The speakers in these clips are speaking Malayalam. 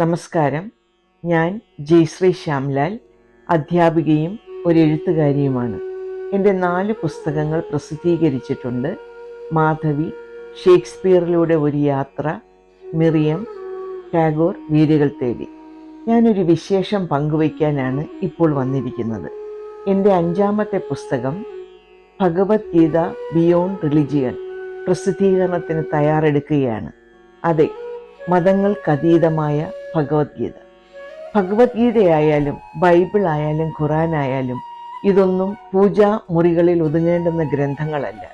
നമസ്കാരം. ഞാൻ ജയശ്രീ ശ്യാംലാൽ, അധ്യാപികയും ഒരു എഴുത്തുകാരിയുമാണ്. എൻ്റെ 4 പുസ്തകങ്ങൾ പ്രസിദ്ധീകരിച്ചിട്ടുണ്ട്. മാധവി, ഷേക്സ്പിയറിലൂടെ ഒരു യാത്ര, മിറിയം, ടാഗോർ, വീരുകൾ തേടി. ഞാനൊരു വിശേഷം പങ്കുവയ്ക്കാനാണ് ഇപ്പോൾ വന്നിരിക്കുന്നത്. എൻ്റെ 5ാമത്തെ പുസ്തകം ഭഗവത്ഗീത ബിയോണ്ട് റിലിജിയൻ പ്രസിദ്ധീകരണത്തിന് തയ്യാറെടുക്കുകയാണ്. അതെ, മതങ്ങൾക്കതീതമായ ഭഗവത്ഗീത. ഭഗവത്ഗീതയായാലും ബൈബിൾ ആയാലും ഖുറാനായാലും ഇതൊന്നും പൂജാ മുറികളിൽ ഒതുങ്ങേണ്ടുന്ന ഗ്രന്ഥങ്ങളല്ല.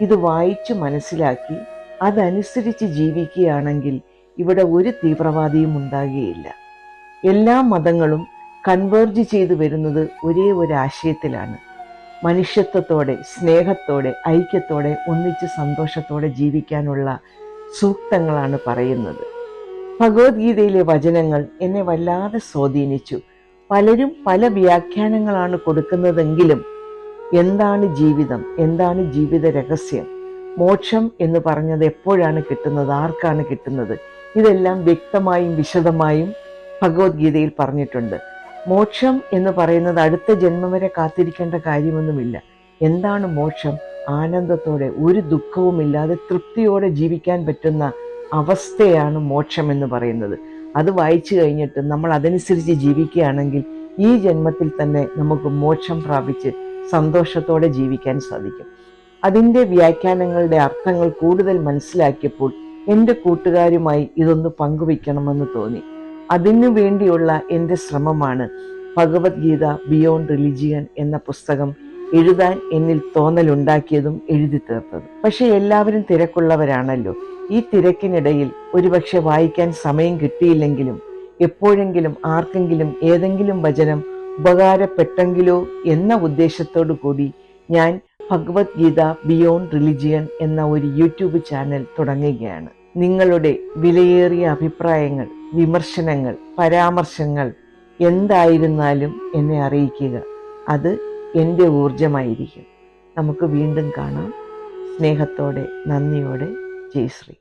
ഇത് വായിച്ചു മനസ്സിലാക്കി അതനുസരിച്ച് ജീവിക്കുകയാണെങ്കിൽ ഇവിടെ ഒരു തീവ്രവാദിയും ഉണ്ടാകുകയില്ല. എല്ലാ മതങ്ങളും കൺവേർജ് ചെയ്തു വരുന്നത് ഒരേ ഒരു ആശയത്തിലാണ്: മനുഷ്യത്വത്തോടെ, സ്നേഹത്തോടെ, ഐക്യത്തോടെ, ഒന്നിച്ച് സന്തോഷത്തോടെ ജീവിക്കാനുള്ള സൂക്തങ്ങളാണ് പറയുന്നത്. ഭഗവത്ഗീതയിലെ വചനങ്ങൾ എന്നെ വല്ലാതെ സ്വാധീനിച്ചു. പലരും പല വ്യാഖ്യാനങ്ങളാണ് കൊടുക്കുന്നതെങ്കിലും എന്താണ് ജീവിതം, എന്താണ് ജീവിത രഹസ്യം, മോക്ഷം എന്ന് പറഞ്ഞത് എപ്പോഴാണ് കിട്ടുന്നത്, ആർക്കാണ് കിട്ടുന്നത്, ഇതെല്ലാം വ്യക്തമായും വിശദമായും ഭഗവത്ഗീതയിൽ പറഞ്ഞിട്ടുണ്ട്. മോക്ഷം എന്ന് പറയുന്നത് അടുത്ത ജന്മം വരെ കാത്തിരിക്കേണ്ട കാര്യമൊന്നുമില്ല. എന്താണ് മോക്ഷം? ആനന്ദത്തോടെ, ഒരു ദുഃഖവുമില്ലാതെ തൃപ്തിയോടെ ജീവിക്കാൻ പറ്റുന്ന അവസ്ഥയാണ് മോക്ഷം എന്ന് പറയുന്നത്. അത് വായിച്ചു കഴിഞ്ഞിട്ട് നമ്മൾ അതനുസരിച്ച് ജീവിക്കുകയാണെങ്കിൽ ഈ ജന്മത്തിൽ തന്നെ നമുക്ക് മോക്ഷം പ്രാപിച്ച് സന്തോഷത്തോടെ ജീവിക്കാൻ സാധിക്കും. അതിൻ്റെ വ്യാഖ്യാനങ്ങളുടെ അർത്ഥങ്ങൾ കൂടുതൽ മനസ്സിലാക്കിയപ്പോൾ എൻ്റെ കൂട്ടുകാരുമായി ഇതൊന്ന് പങ്കുവയ്ക്കണമെന്ന് തോന്നി. അതിനു വേണ്ടിയുള്ള എൻ്റെ ശ്രമമാണ് ഭഗവത്ഗീത ബിയോണ്ട് റിലിജിയൻ എന്ന പുസ്തകം എഴുതാൻ എന്നിൽ തോന്നലുണ്ടാക്കിയതും എഴുതി തീർത്തതും. പക്ഷെ എല്ലാവരും തിരക്കുള്ളവരാണല്ലോ. ഈ തിരക്കിനിടയിൽ ഒരുപക്ഷെ വായിക്കാൻ സമയം കിട്ടിയില്ലെങ്കിലും എപ്പോഴെങ്കിലും ആർക്കെങ്കിലും ഏതെങ്കിലും വചനം ഉപകാരപ്പെട്ടെങ്കിലോ എന്ന ഉദ്ദേശത്തോടു കൂടി ഞാൻ ഭഗവത്ഗീത ബിയോണ്ട് റിലിജിയൻ എന്ന ഒരു യൂട്യൂബ് ചാനൽ തുടങ്ങുകയാണ്. നിങ്ങളുടെ വിലയേറിയ അഭിപ്രായങ്ങൾ, വിമർശനങ്ങൾ, പരാമർശങ്ങൾ എന്തായിരുന്നാലും എന്നെ അറിയിക്കുക. അത് എൻ്റെ ഊർജമായിരിക്കും. നമുക്ക് വീണ്ടും കാണാം. സ്നേഹത്തോടെ, നന്ദിയോടെ, ജയശ്രീ.